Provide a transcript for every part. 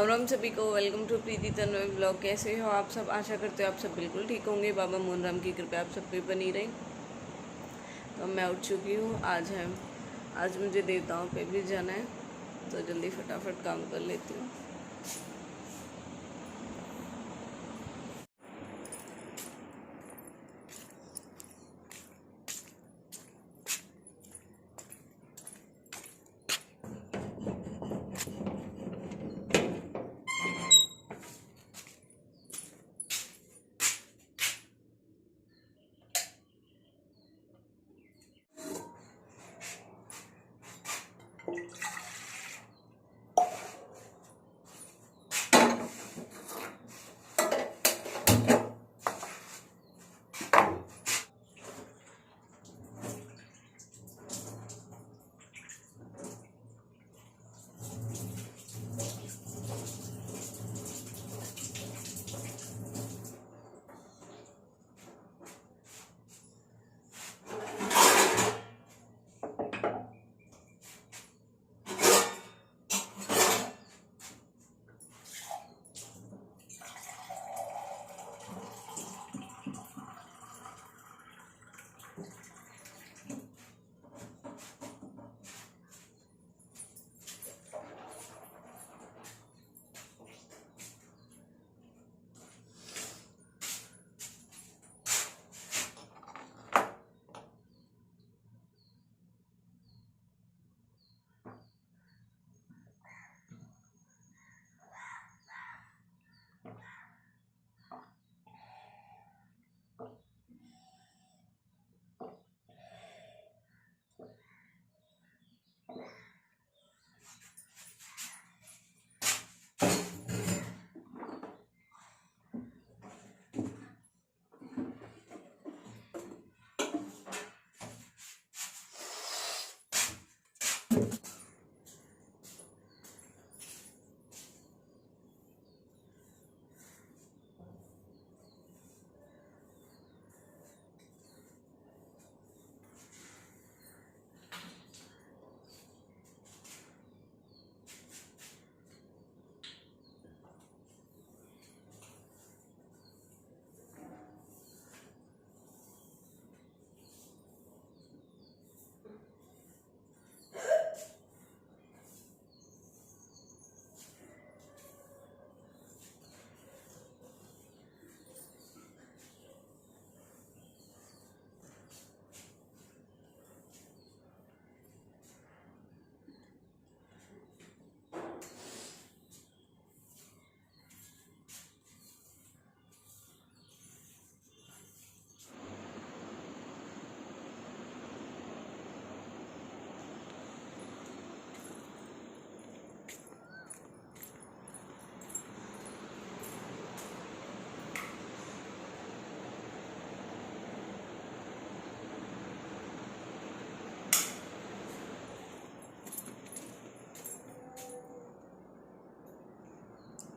राम राम सभी को। Welcome to Preeti Tanmay blog. कैसे हो आप सब? आशा करते हो आप सब बिल्कुल ठीक होंगे। बाबा मोहन राम की कृपा आप सब पे बनी रही। तो मैं उठ चुकी हूँ। आज मुझे देवताओं पे भी जाना है, तो जल्दी फटाफट काम कर लेती हूँ।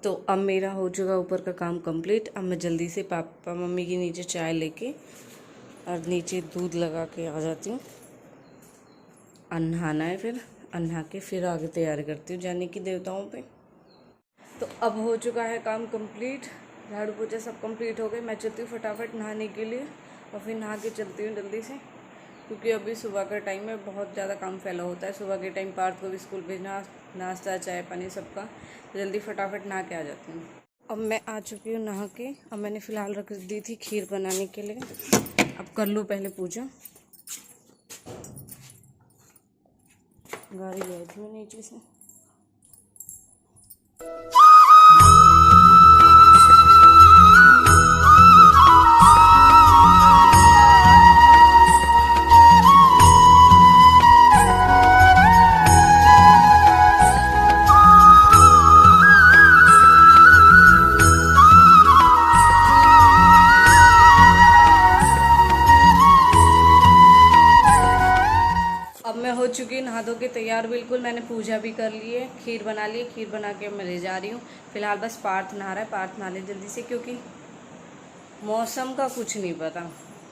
तो अब मेरा हो चुका ऊपर का काम कंप्लीट। अब मैं जल्दी से पापा मम्मी की नीचे चाय लेके और नीचे दूध लगा के आ जाती हूँ। नहाना है, फिर नहा के फिर आगे तैयारी करती हूँ जाने की देवताओं पे। तो अब हो चुका है काम कंप्लीट, झाड़ू पोछा सब कंप्लीट हो गए। मैं चलती हूँ फटाफट नहाने के लिए और फिर नहा के चलती हूँ जल्दी से, क्योंकि अभी सुबह का टाइम है, बहुत ज़्यादा काम फैला होता है सुबह के टाइम। पार्थ को भी स्कूल भेजना, नाश्ता चाय पानी सबका, तो जल्दी फटाफट नहा के आ जाती हूँ। अब मैं आ चुकी हूँ नहा के। अब मैंने फ़िलहाल रख दी थी खीर बनाने के लिए। अब कर लूँ पहले पूजा। गाड़ी आई थी मैं नीचे से। अब मैं हो चुकी नहा धो के तैयार बिल्कुल। मैंने पूजा भी कर ली है, खीर बना ली है। खीर बना के मैं ले जा रही हूँ। फिलहाल बस पार्थ नहा रहा है, पार्थ नहा ले जल्दी से, क्योंकि मौसम का कुछ नहीं पता।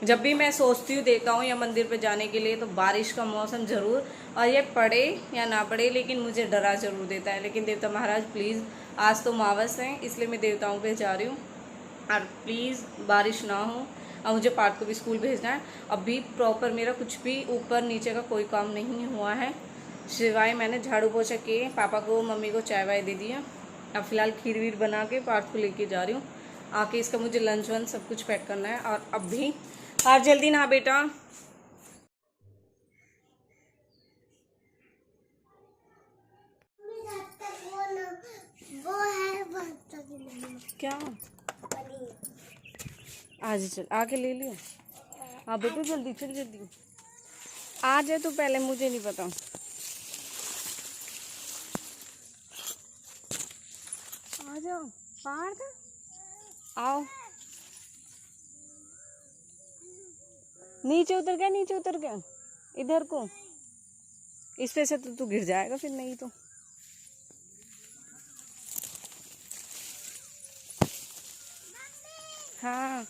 जब भी मैं सोचती हूँ देवताओं हूँ या मंदिर पे जाने के लिए तो बारिश का मौसम ज़रूर, और ये पड़े या ना पड़े लेकिन मुझे डरा ज़रूर देता है। लेकिन देवता महाराज प्लीज़, आज तो अमावस है इसलिए मैं देवताओं पे जा रही हूँ, और प्लीज़ बारिश ना हो। और मुझे पार्थ को भी स्कूल भेजना है। अभी प्रॉपर मेरा कुछ भी ऊपर नीचे का कोई काम नहीं हुआ है, सिवाय मैंने झाड़ू पोछा किए, पापा को मम्मी को चाय वाय दे दी है। अब फिलहाल खीर वीर बना के पार्थ को लेके जा रही हूँ। आके इसका मुझे लंच वंच सब कुछ पैक करना है। और अब भी और जल्दी ना बेटा। क्या आज चल आके ले लियो। हाँ बेटा जल्दी चल जल्दी आ जाए, तो पहले मुझे नहीं पता। आ जाओ पार्थ, आओ नीचे उतर गया, नीचे उतर गया इधर को। इस पे से तो तू गिर जाएगा फिर, नहीं तो। हाँ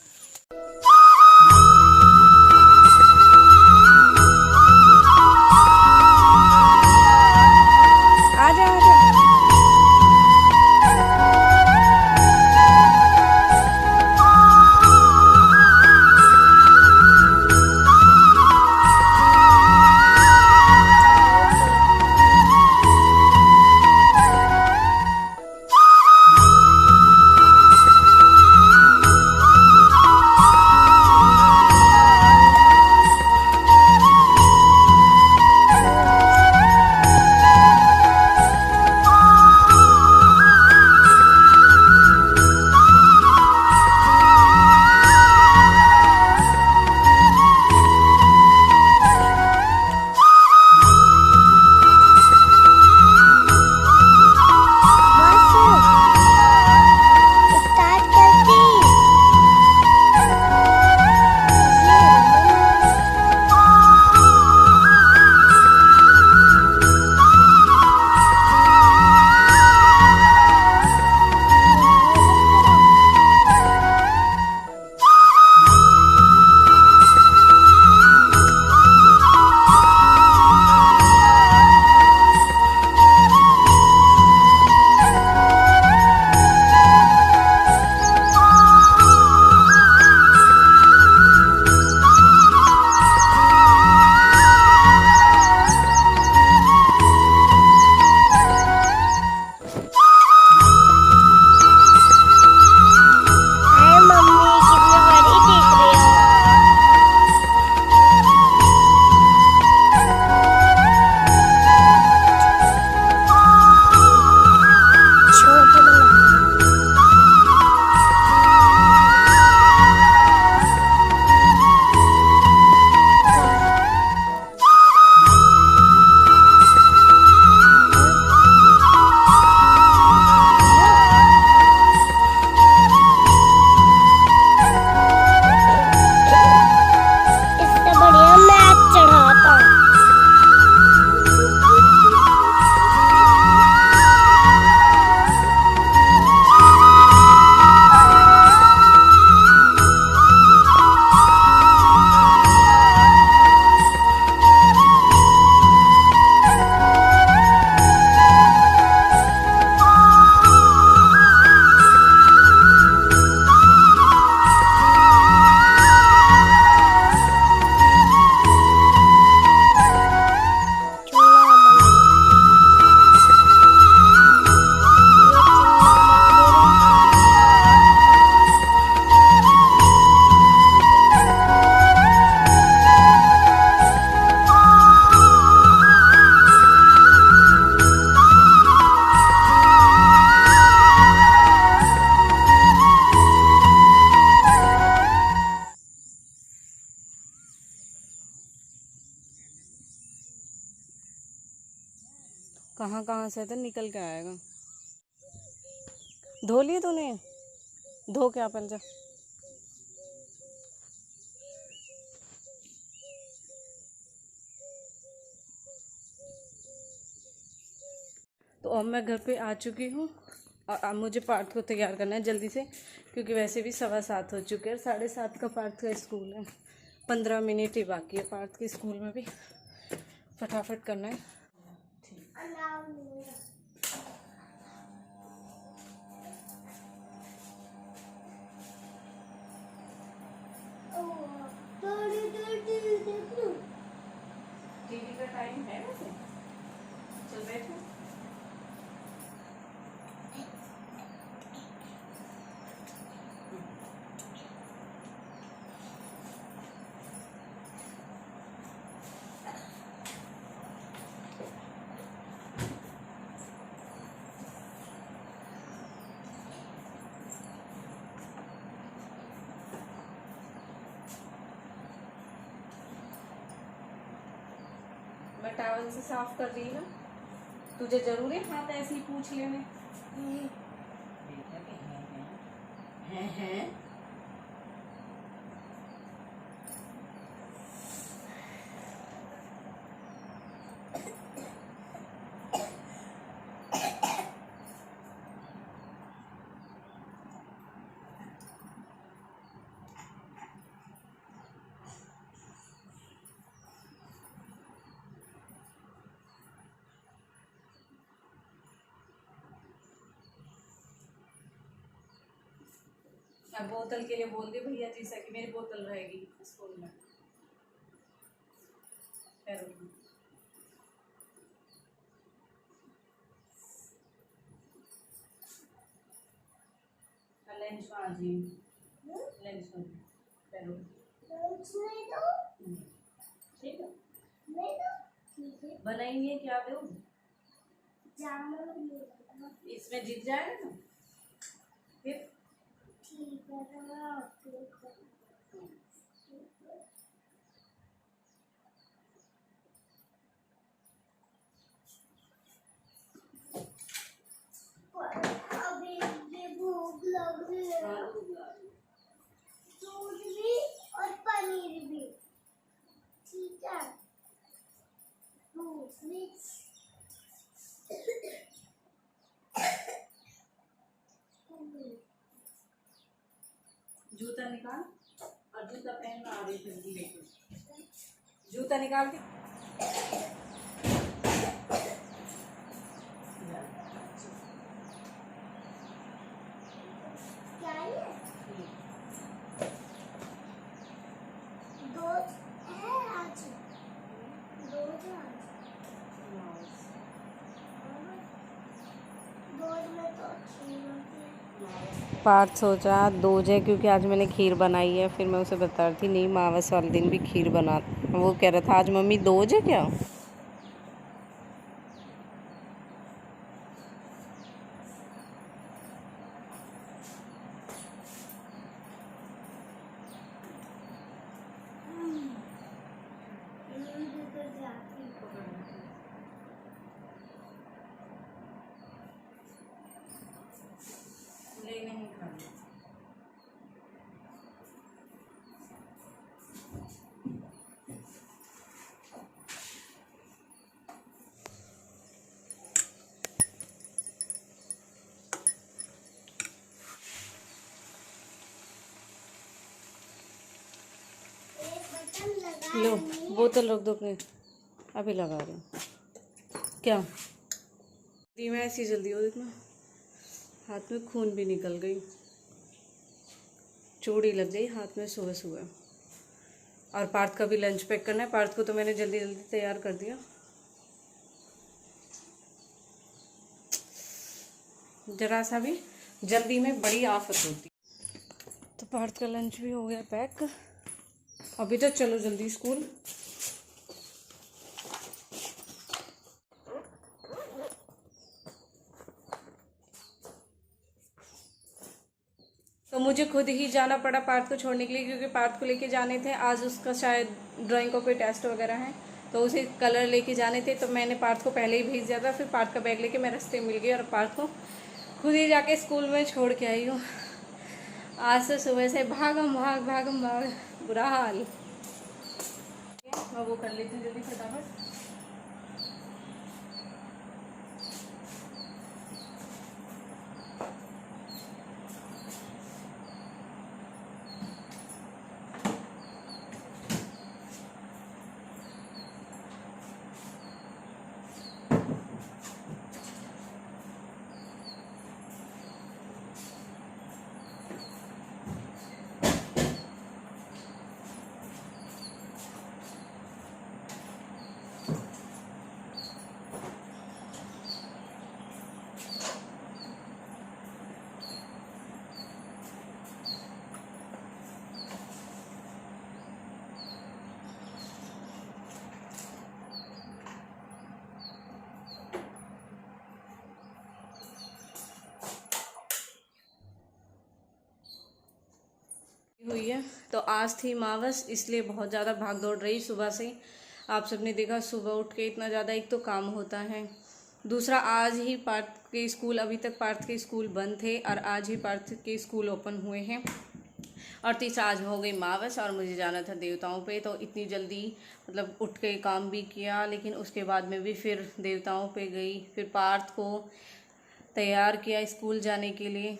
आजा आजा। कहाँ कहाँ से तो निकल के आएगा। धो लिए तूने? धो के अपन जा। तो अब मैं घर पे आ चुकी हूँ और अब मुझे पार्थ को तैयार करना है जल्दी से, क्योंकि वैसे भी 7:15 हो चुके हैं। 7:30 का पार्थ का स्कूल है। 15 मिनट ही बाकी है पार्थ के स्कूल में भी, फटाफट करना है। टीवी का टाइम है वैसे, चल बैठो। मैं टॉवल से साफ कर रही ना, तुझे जरूरी हाथ ऐसे ही पूछ लेने। हैं अब बोतल के लिए बोल दी भैया जी से कि मेरी बोतल रहेगी स्कूल में। लंच में आज ही लंच में पैरो ठीक है, बनाएंगे क्या दो, इसमें जीत जाएगा ना फिर। ठीक है अभी ये भूख लग रही है, दूध भी और पनीर भी, ठीक है दूध भी। जूता निकाल और जूता पहन आ रही थी, जूता निकाल के क्या है दो है आज, दो में तो पार्थ सोचा दोज है क्योंकि आज मैंने खीर बनाई है। फिर मैं उसे बता रही थी नहीं मावस वाले दिन भी खीर बना, वो कह रहा था आज मम्मी दोज है क्या। नहीं खाना लो, बोतल रख दो अपने, अभी लगा रही हूँ। क्या दी मैं ऐसी जल्दी हो, देखना हाथ में खून भी निकल गई, चोटी लग गई हाथ में सुबह सुबह। और पार्थ का भी लंच पैक करना है, पार्थ को तो मैंने जल्दी जल्दी तैयार कर दिया। जरा सा भी जल्दी में बड़ी आफत होती। तो पार्थ का लंच भी हो गया पैक, अभी तो चलो जल्दी स्कूल। तो मुझे खुद ही जाना पड़ा पार्थ को छोड़ने के लिए, क्योंकि पार्थ को लेके जाने थे आज, उसका शायद ड्राइंग का कोई टेस्ट वगैरह है, तो उसे कलर लेके जाने थे। तो मैंने पार्थ को पहले ही भेज दिया था, फिर पार्थ का बैग लेके मैं रास्ते मिल गई और पार्थ को खुद ही जाके स्कूल में छोड़ के आई हूँ। आज से सुबह से भागम भाग बुरा हाल। मैं वो कर लेती हूँ जल्दी फटाफट। हुई है। तो आज थी मावस, इसलिए बहुत ज़्यादा भाग दौड़ रही सुबह से। आप सबने देखा सुबह उठ के इतना ज़्यादा एक तो काम होता है, दूसरा आज ही पार्थ के स्कूल, अभी तक पार्थ के स्कूल बंद थे और आज ही पार्थ के स्कूल ओपन हुए हैं। और तीसरा आज हो गई मावस और मुझे जाना था देवताओं पे, तो इतनी जल्दी मतलब उठ के काम भी किया, लेकिन उसके बाद में भी फिर देवताओं पे गई, फिर पार्थ को तैयार किया स्कूल जाने के लिए।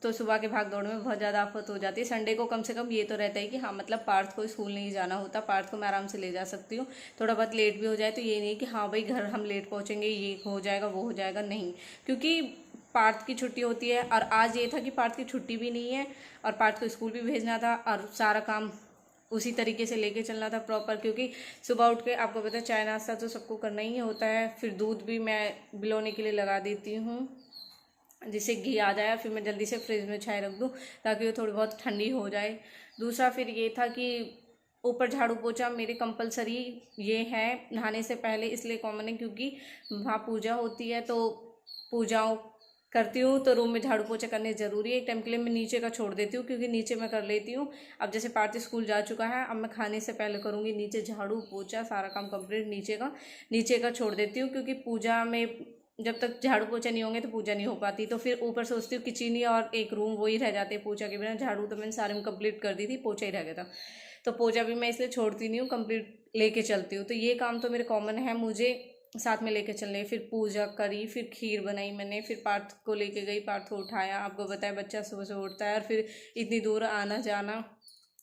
तो सुबह के भाग दौड़ में बहुत ज़्यादा आफत हो जाती है। संडे को कम से कम ये तो रहता है कि हाँ मतलब पार्थ को स्कूल नहीं जाना होता, पार्थ को मैं आराम से ले जा सकती हूँ। थोड़ा बहुत लेट भी हो जाए तो ये नहीं कि हाँ भाई घर हम लेट पहुँचेंगे, ये हो जाएगा वो हो जाएगा, नहीं, क्योंकि पार्थ की छुट्टी होती है। और आज ये था कि पार्थ की छुट्टी भी नहीं है और पार्थ को स्कूल भी भेजना था और सारा काम उसी तरीके से लेके चलना था प्रॉपर, क्योंकि सुबह उठ के आपको पता है चाय नाश्ता तो सबको करना ही होता है। फिर दूध भी मैं बिलोने के लिए लगा देती हूँ जिससे घी आ जाए, फिर मैं जल्दी से फ्रिज में छाए रख दूँ ताकि वो थोड़ी बहुत ठंडी हो जाए। दूसरा फिर ये था कि ऊपर झाड़ू पोछा मेरे कंपलसरी ये है नहाने से पहले, इसलिए कॉमन है क्योंकि वहाँ पूजा होती है, तो पूजाओं करती हूँ तो रूम में झाड़ू पोछा करने ज़रूरी है। एक टाइम के लिए मैं नीचे का छोड़ देती हूँ क्योंकि नीचे मैं कर लेती हूँ। अब जैसे पार्थ स्कूल जा चुका है, अब मैं खाने से पहले करूँगी नीचे झाड़ू पोछा, सारा काम कंप्लीट नीचे का छोड़ देती हूँ, क्योंकि पूजा में जब तक झाड़ू पोछा नहीं होंगे तो पूजा नहीं हो पाती। तो फिर ऊपर सोचती हूँ किचन ही और एक रूम वही रह जाते हैं पूजा के बिना। झाड़ू तो मैंने सारे में कंप्लीट कर दी थी, पोछा ही रह गया था, तो पोछा भी मैं इसलिए छोड़ती नहीं हूँ, कंप्लीट लेके चलती हूँ। तो ये काम तो मेरे कॉमन है, मुझे साथ में लेके चलने। फिर पूजा करी, फिर खीर बनाई मैंने, फिर पार्थ को लेके गई, पार्थ को उठाया। आपको बताया बच्चा सुबह से उठता है और फिर इतनी दूर आना जाना,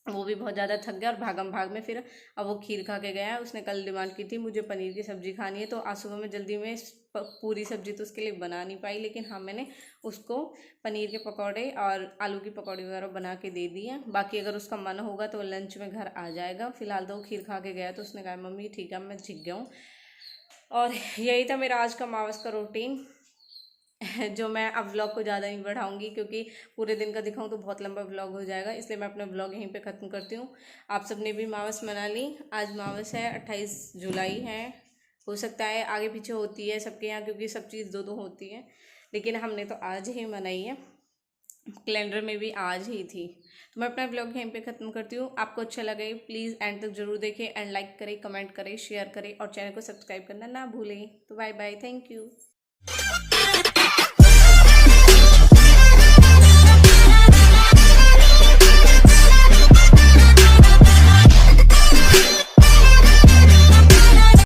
वो भी बहुत ज़्यादा थक गया और भागम भाग में फिर अब वो खीर खा के गया है। उसने कल डिमांड की थी मुझे पनीर की सब्ज़ी खानी है, तो आज सुबह में जल्दी में पूरी सब्ज़ी तो उसके लिए बना नहीं पाई, लेकिन हाँ मैंने उसको पनीर के पकौड़े और आलू की पकौड़ी वगैरह बना के दे दिए। बाकी अगर उसका मन होगा तो लंच में घर आ जाएगा। फिलहाल तो वो खीर खा के गया, तो उसने कहा मम्मी ठीक है मैं सीख गया हूँ। और यही था मेरा आज का मावस का रूटीन जो मैं अब व्लॉग को ज़्यादा नहीं बढ़ाऊंगी, क्योंकि पूरे दिन का दिखाऊं तो बहुत लंबा व्लॉग हो जाएगा, इसलिए मैं अपना व्लॉग यहीं पे ख़त्म करती हूँ। आप सबने भी मावस मना ली। आज मावस है, 28 जुलाई है। हो सकता है आगे पीछे होती है सबके यहाँ, क्योंकि सब चीज़ दो दो होती है, लेकिन हमने तो आज ही मनाई है, कैलेंडर में भी आज ही थी। तो मैं अपना ब्लॉग यहीं पे ख़त्म करती हूँ। आपको अच्छा लगे प्लीज़ एंड तक जरूर देखें, एंड लाइक करें, कमेंट करें, शेयर करें और चैनल को सब्सक्राइब करना ना भूलें। तो बाय बाय, थैंक यू।